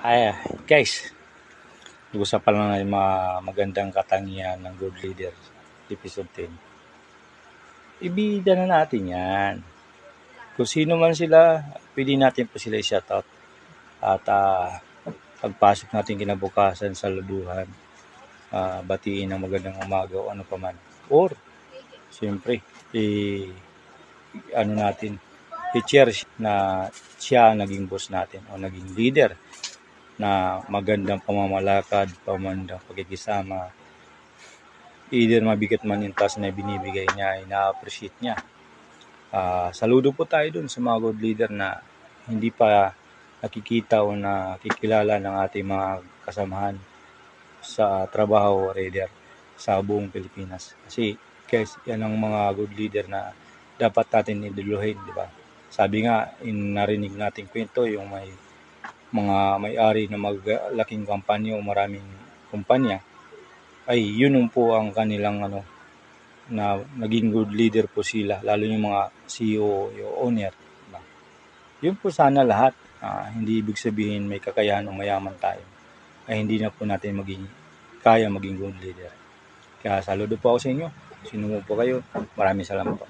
Ay, guys, usapan lang natin mga magandang katangian ng good leader, episode 10. Ibida na natin yan. Kung sino man sila, pwede natin po sila i-shoutout. At pagpasok natin kinabukasan sa lubuhan, batiin ng magandang umaga o ano pa man. Or, siyempre, i-cherish na siya naging boss natin o naging leader na magandang pamamalakad, pamandang pagkikisama. Either mabigat man yung task na binibigay niya, ay na-appreciate niya. Saludo po tayo dun sa mga good leader na hindi pa nakikita o nakikilala ng ating mga kasamahan sa trabaho o leader sa buong Pilipinas. Kasi guys, yan ang mga good leader na dapat natin iduluhin, di ba? Sabi nga, narinig nating kwento yung may mga may-ari na maglaking kampanya o maraming kumpanya, ay yun po ang kanilang na naging good leader po sila, lalo yung mga CEO, yung owner. Diba? Yun po sana lahat. Hindi ibig sabihin may kakayahan o mayaman tayo ay hindi na po natin kaya maging good leader. Kaya saludo po ako sa inyo. Sino po kayo? Maraming salamat po.